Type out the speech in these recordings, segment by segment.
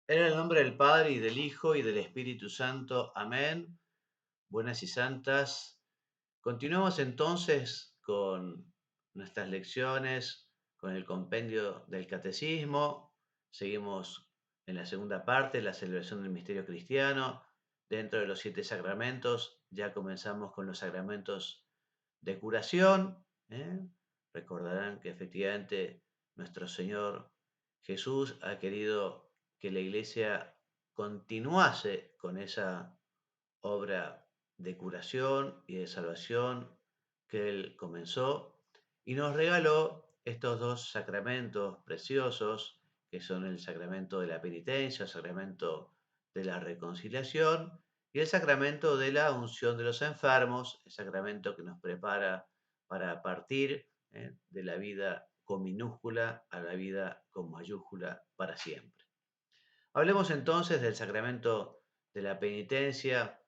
En el nombre del Padre, y del Hijo, y del Espíritu Santo. Amén. Buenas y santas. Continuamos entonces con nuestras lecciones, con el compendio del Catecismo. Seguimos en la segunda parte, la celebración del misterio cristiano. Dentro de los 7 sacramentos, ya comenzamos con los sacramentos de curación. ¿eh? Recordarán que efectivamente nuestro Señor Jesús ha querido que la Iglesia continuase con esa obra de curación y de salvación que Él comenzó y nos regaló estos 2 sacramentos preciosos, que son el sacramento de la penitencia, el sacramento de la reconciliación y el sacramento de la unción de los enfermos, el sacramento que nos prepara para partir de la vida con minúscula a la vida con mayúscula para siempre. Hablemos entonces del sacramento de la penitencia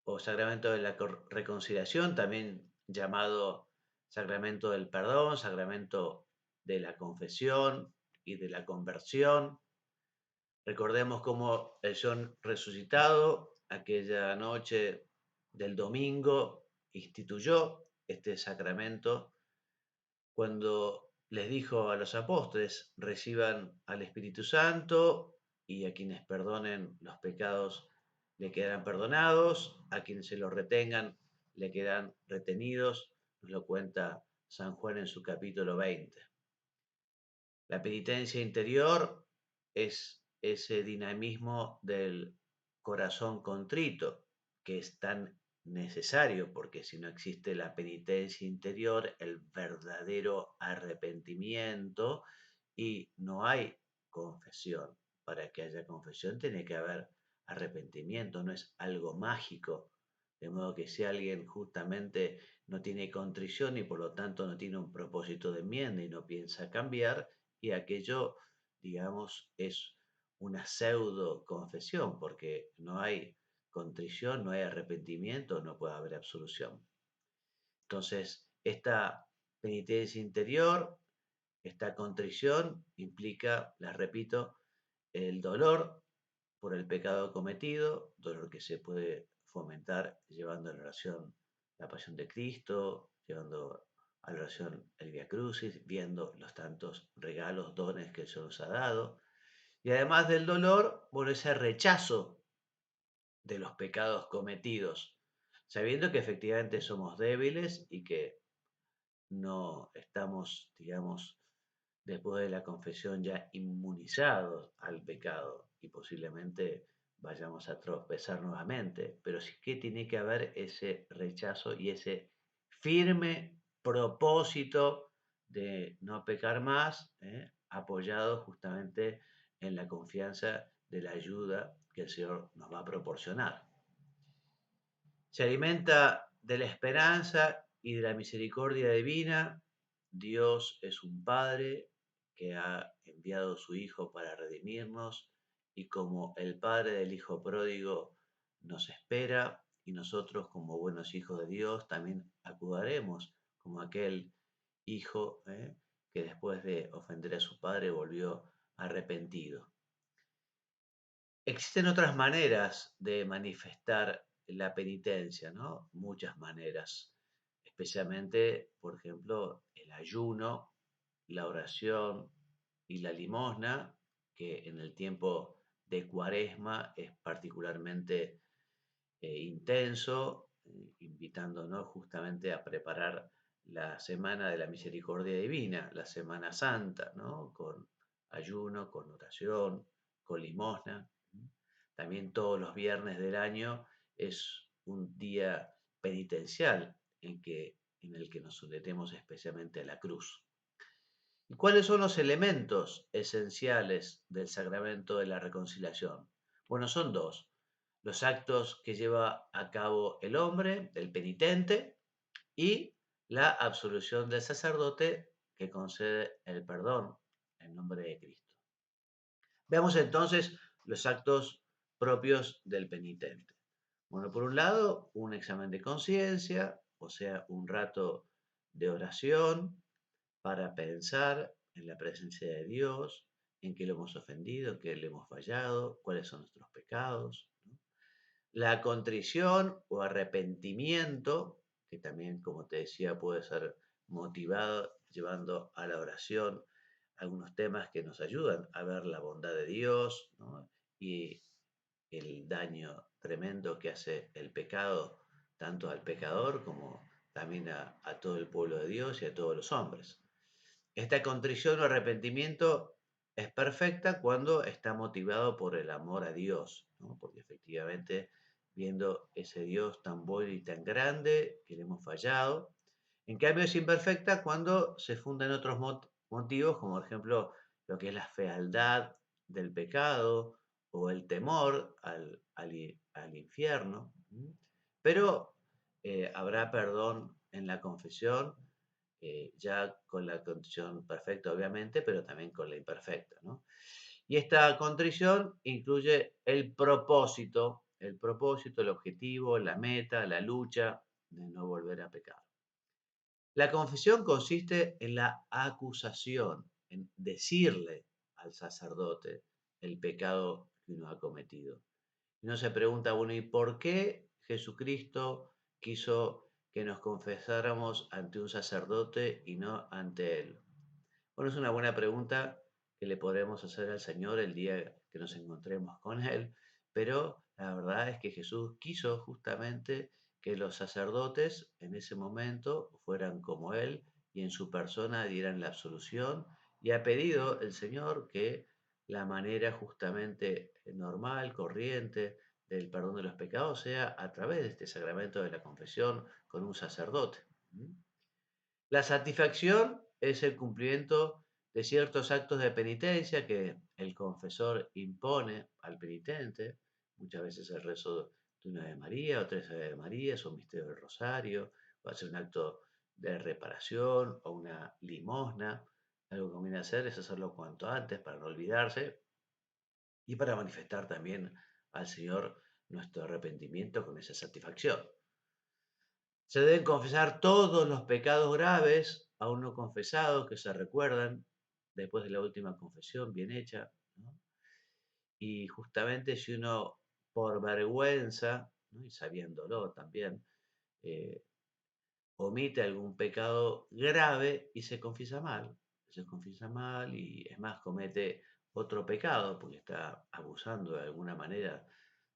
o sacramento de la reconciliación, también llamado sacramento del perdón, sacramento de la confesión y de la conversión. Recordemos cómo el Señor resucitado, aquella noche del domingo, instituyó este sacramento cuando les dijo a los apóstoles: reciban al Espíritu Santo, y a quienes perdonen los pecados le quedarán perdonados, a quienes se los retengan le quedan retenidos. Nos lo cuenta San Juan en su capítulo 20. La penitencia interior es ese dinamismo del corazón contrito, que es tan necesario, porque si no existe la penitencia interior, el verdadero arrepentimiento, y no hay confesión. Para que haya confesión tiene que haber arrepentimiento, no es algo mágico. De modo que si alguien justamente no tiene contrición y por lo tanto no tiene un propósito de enmienda y no piensa cambiar, y aquello, digamos, es una pseudo confesión, porque no hay contrición, no hay arrepentimiento, no puede haber absolución. Entonces, esta penitencia interior, esta contrición implica, les repito, el dolor por el pecado cometido, dolor que se puede fomentar llevando a la oración la pasión de Cristo, llevando a la oración el Vía Crucis, viendo los tantos regalos, dones que Dios nos ha dado. Y además del dolor, bueno, ese rechazo de los pecados cometidos, sabiendo que efectivamente somos débiles y que no estamos, digamos, después de la confesión ya inmunizados al pecado y posiblemente vayamos a tropezar nuevamente, pero sí que tiene que haber ese rechazo y ese firme propósito de no pecar más, apoyado justamente en la confianza de la ayuda que el Señor nos va a proporcionar. Se alimenta de la esperanza y de la misericordia divina. Dios es un Padre que ha enviado a su Hijo para redimirnos, y como el Padre del Hijo pródigo nos espera, y nosotros como buenos hijos de Dios también acudiremos como aquel hijo que después de ofender a su Padre volvió arrepentido. Existen otras maneras de manifestar la penitencia, ¿no? Muchas maneras, especialmente, por ejemplo, el ayuno, la oración y la limosna, que en el tiempo de Cuaresma es particularmente intenso, invitándonos justamente a preparar la Semana de la Misericordia Divina, la Semana Santa, ¿no? Con ayuno, con oración, con limosna. También todos los viernes del año es un día penitencial en el que nos sometemos especialmente a la cruz. ¿Y cuáles son los elementos esenciales del sacramento de la reconciliación? Bueno, son dos: los actos que lleva a cabo el hombre, el penitente, y la absolución del sacerdote que concede el perdón en nombre de Cristo. Veamos entonces los actos propios del penitente. Bueno, por un lado, un examen de conciencia, o sea, un rato de oración para pensar en la presencia de Dios, en qué lo hemos ofendido, en qué le hemos fallado, cuáles son nuestros pecados, ¿no? La contrición o arrepentimiento, que también, como te decía, puede ser motivado llevando a la oración algunos temas que nos ayudan a ver la bondad de Dios, ¿no? Y el daño tremendo que hace el pecado tanto al pecador como también a todo el pueblo de Dios y a todos los hombres. Esta contrición o arrepentimiento es perfecta cuando está motivado por el amor a Dios, ¿no? Porque efectivamente, viendo ese Dios tan bueno y tan grande que le hemos fallado, en cambio es imperfecta cuando se funda en otros motivos, como por ejemplo lo que es la fealdad del pecado o el temor al infierno. Pero habrá perdón en la confesión, ya con la condición perfecta, obviamente, pero también con la imperfecta, ¿no? Y esta contrición incluye el propósito, el objetivo, la meta, la lucha de no volver a pecar. La confesión consiste en la acusación, en decirle al sacerdote el pecado que uno ha cometido. Uno se pregunta, bueno, ¿y por qué Jesucristo quiso que nos confesáramos ante un sacerdote y no ante él? Bueno, es una buena pregunta que le podremos hacer al Señor el día que nos encontremos con Él, pero la verdad es que Jesús quiso justamente que los sacerdotes en ese momento fueran como Él y en su persona dieran la absolución, y ha pedido el Señor que la manera justamente normal, corriente del perdón de los pecados sea a través de este sacramento de la confesión con un sacerdote. ¿Mm? La satisfacción es el cumplimiento de ciertos actos de penitencia que el confesor impone al penitente, muchas veces el rezo de una Ave María o tres Ave Marías o un misterio del Rosario, o hacer un acto de reparación o una limosna. Algo que conviene hacer es hacerlo cuanto antes para no olvidarse y para manifestar también al Señor nuestro arrepentimiento con esa satisfacción. Se deben confesar todos los pecados graves, aún no confesados, que se recuerdan después de la última confesión bien hecha, ¿no? Y justamente si uno, por vergüenza, ¿no? Y sabiéndolo también, eh, omite algún pecado grave y se confiesa mal y es más, comete otro pecado porque está abusando de alguna manera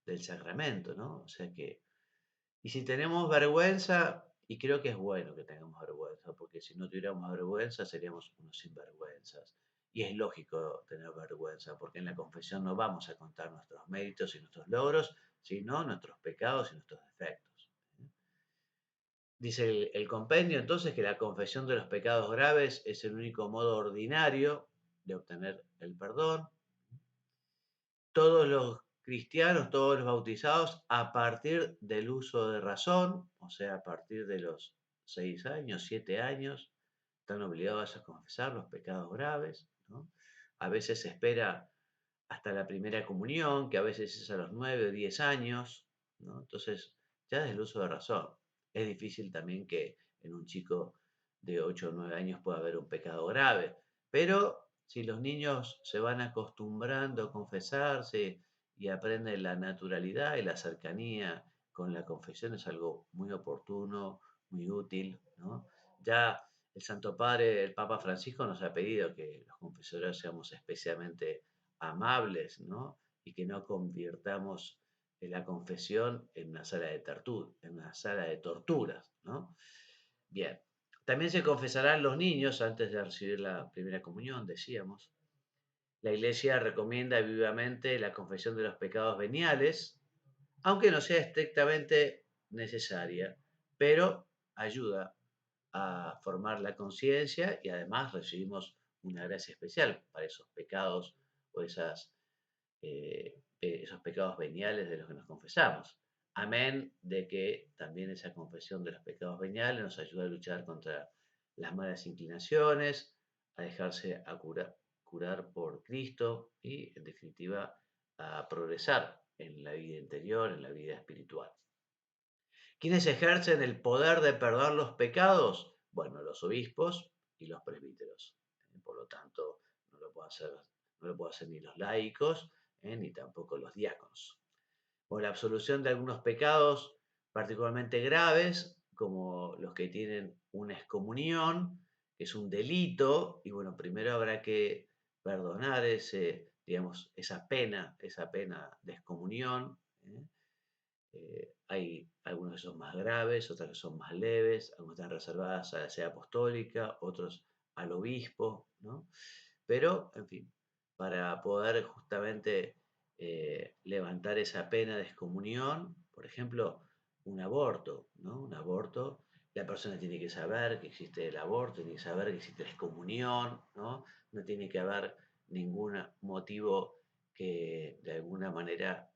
del sacramento, ¿no? O sea que y si tenemos vergüenza, y creo que es bueno que tengamos vergüenza, porque si no tuviéramos vergüenza seríamos unos sinvergüenzas. Y es lógico tener vergüenza, porque en la confesión no vamos a contar nuestros méritos y nuestros logros, sino nuestros pecados y nuestros defectos. Dice el compendio entonces que la confesión de los pecados graves es el único modo ordinario de obtener el perdón. Todos los cristianos, todos los bautizados, a partir del uso de razón, o sea, a partir de los 6 años, 7 años, están obligados a confesar los pecados graves, ¿no? A veces se espera hasta la primera comunión, que a veces es a los 9 o 10 años, ¿no? Entonces, ya desde el uso de razón. Es difícil también que en un chico de 8 o 9 años pueda haber un pecado grave, pero si los niños se van acostumbrando a confesarse y aprenden la naturalidad y la cercanía con la confesión, es algo muy oportuno, muy útil, ¿no? Ya el Santo Padre, el Papa Francisco, nos ha pedido que los confesores seamos especialmente amables, ¿no? Y que no convirtamos la confesión en una sala de en una sala de torturas, ¿no? Bien. También se confesarán los niños antes de recibir la primera comunión, decíamos. La Iglesia recomienda vivamente la confesión de los pecados veniales, aunque no sea estrictamente necesaria, pero ayuda a formar la conciencia y además recibimos una gracia especial para esos pecados o esos pecados veniales de los que nos confesamos. Amén de que también esa confesión de los pecados veniales nos ayuda a luchar contra las malas inclinaciones, a dejarse curar por Cristo y, en definitiva, a progresar en la vida interior, en la vida espiritual. ¿Quiénes ejercen el poder de perdonar los pecados? Bueno, los obispos y los presbíteros. Por lo tanto, no lo puede hacer no lo pueden hacer ni los laicos, ni tampoco los diáconos. O la absolución de algunos pecados particularmente graves, como los que tienen una excomunión, que es un delito, y bueno, primero habrá que perdonar digamos, esa pena de excomunión. Hay algunos que son más graves, otras que son más leves, algunas están reservadas a la sede apostólica, otros al obispo, ¿no? Pero, en fin, para poder justamente levantar esa pena de excomunión, por ejemplo, un aborto, ¿no? Un aborto, la persona tiene que saber que existe el aborto, tiene que saber que existe la excomunión, ¿no? No tiene que haber ningún motivo que de alguna manera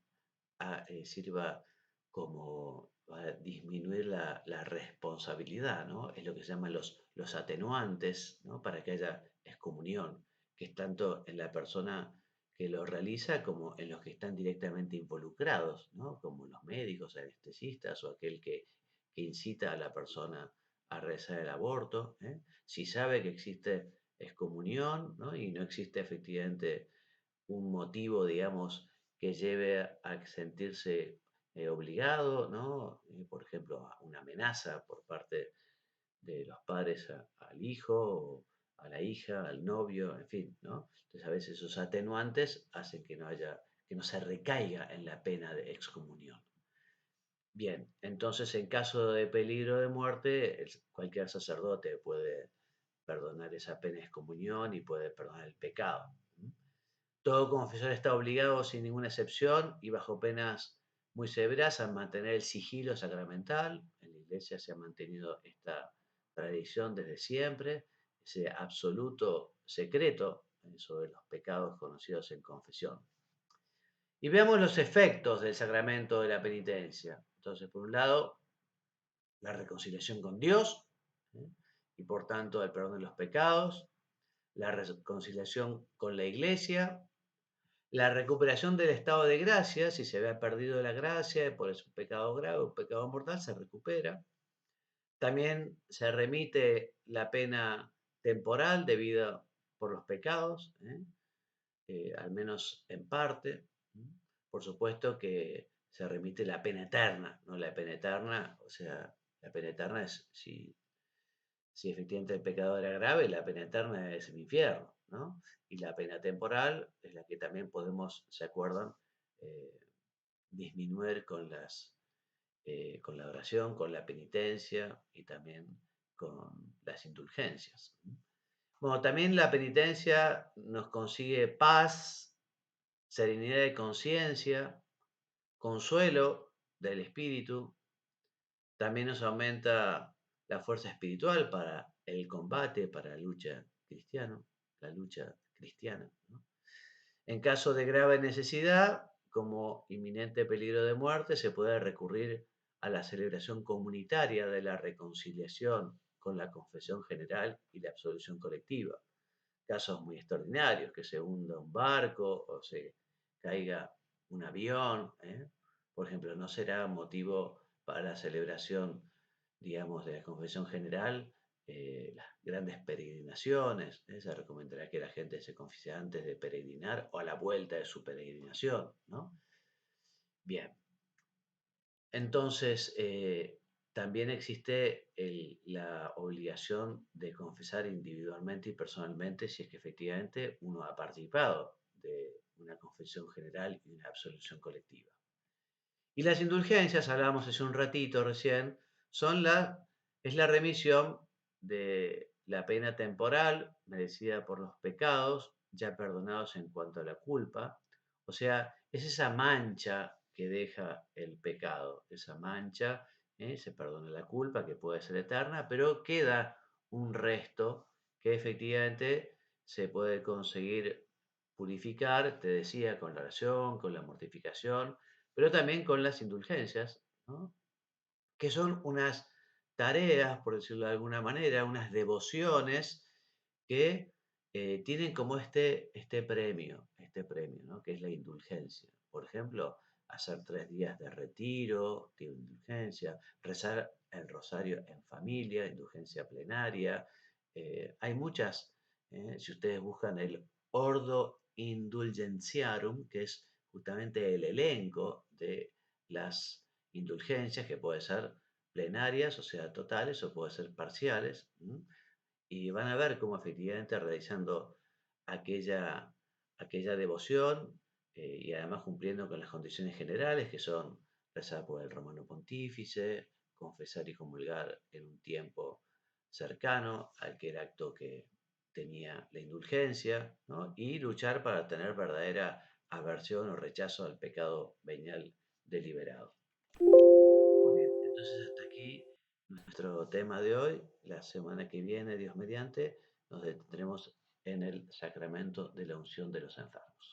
sirva como para disminuir la responsabilidad, ¿no? Es lo que se llaman los atenuantes, ¿no? Para que haya excomunión, que es tanto en la persona que lo realiza como en los que están directamente involucrados, ¿no? Como los médicos, anestesistas o aquel que incita a la persona a realizar el aborto, ¿eh? Si sabe que existe excomunión, ¿no? Y no existe efectivamente un motivo, digamos, que lleve a sentirse obligado, ¿no? Por ejemplo, a una amenaza por parte de los padres al hijo, o a la hija, al novio, en fin, ¿no? Entonces a veces esos atenuantes hacen que no se recaiga en la pena de excomunión. Bien, entonces en caso de peligro de muerte, cualquier sacerdote puede perdonar esa pena de excomunión y puede perdonar el pecado. Todo confesor está obligado, sin ninguna excepción y bajo penas muy severas, a mantener el sigilo sacramental. En la Iglesia se ha mantenido esta tradición desde siempre, ese absoluto secreto sobre los pecados conocidos en confesión. Y veamos los efectos del sacramento de la penitencia. Entonces, por un lado, la reconciliación con Dios, ¿eh? Y por tanto el perdón de los pecados, la reconciliación con la Iglesia, la recuperación del estado de gracia, si se había perdido la gracia por un pecado grave, un pecado mortal, se recupera. También se remite la pena temporal debida por los pecados, al menos en parte. Por supuesto que se remite la pena eterna, ¿no? La pena eterna, o sea, la pena eterna es si efectivamente el pecado era grave, la pena eterna es el infierno, ¿no? Y la pena temporal es la que también podemos, ¿se acuerdan? Eh, Disminuir con la oración, con la penitencia y también con las indulgencias. Bueno, también la penitencia nos consigue paz, serenidad de conciencia, consuelo del espíritu, también nos aumenta la fuerza espiritual para el combate, para la lucha cristiana, ¿no? En caso de grave necesidad, como inminente peligro de muerte, se puede recurrir a la celebración comunitaria de la reconciliación con la confesión general y la absolución colectiva. Casos muy extraordinarios, que se hunda un barco o se caiga un avión, ¿eh? Por ejemplo, no será motivo para la celebración, digamos, de la confesión general, las grandes peregrinaciones, ¿eh? Se recomendará que la gente se confiese antes de peregrinar o a la vuelta de su peregrinación, ¿no? Bien, entonces también existe la obligación de confesar individualmente y personalmente si es que efectivamente uno ha participado de una confesión general y una absolución colectiva. Y las indulgencias, hablábamos hace un ratito recién, es la remisión de la pena temporal merecida por los pecados, ya perdonados en cuanto a la culpa. O sea, es esa mancha que deja el pecado, esa mancha, se perdona la culpa, que puede ser eterna, pero queda un resto que efectivamente se puede conseguir purificar, te decía, con la oración, con la mortificación, pero también con las indulgencias, ¿no? Que son unas tareas, por decirlo de alguna manera, unas devociones que tienen como este premio, ¿no? Que es la indulgencia. Por ejemplo, hacer 3 días de retiro, de indulgencia, rezar el rosario en familia, indulgencia plenaria. Hay muchas, si ustedes buscan el Ordo indulgentiarum, que es justamente el elenco de las indulgencias, que puede ser plenarias, o sea, totales, o puede ser parciales. Y van a ver cómo efectivamente realizando aquella, aquella devoción y además cumpliendo con las condiciones generales que son rezar por el romano pontífice, confesar y comulgar en un tiempo cercano a aquel acto que tenía la indulgencia, ¿no? Y luchar para tener verdadera aversión o rechazo al pecado venial deliberado. Muy bien, entonces hasta aquí nuestro tema de hoy. La semana que viene, Dios mediante, nos detendremos en el sacramento de la unción de los enfermos.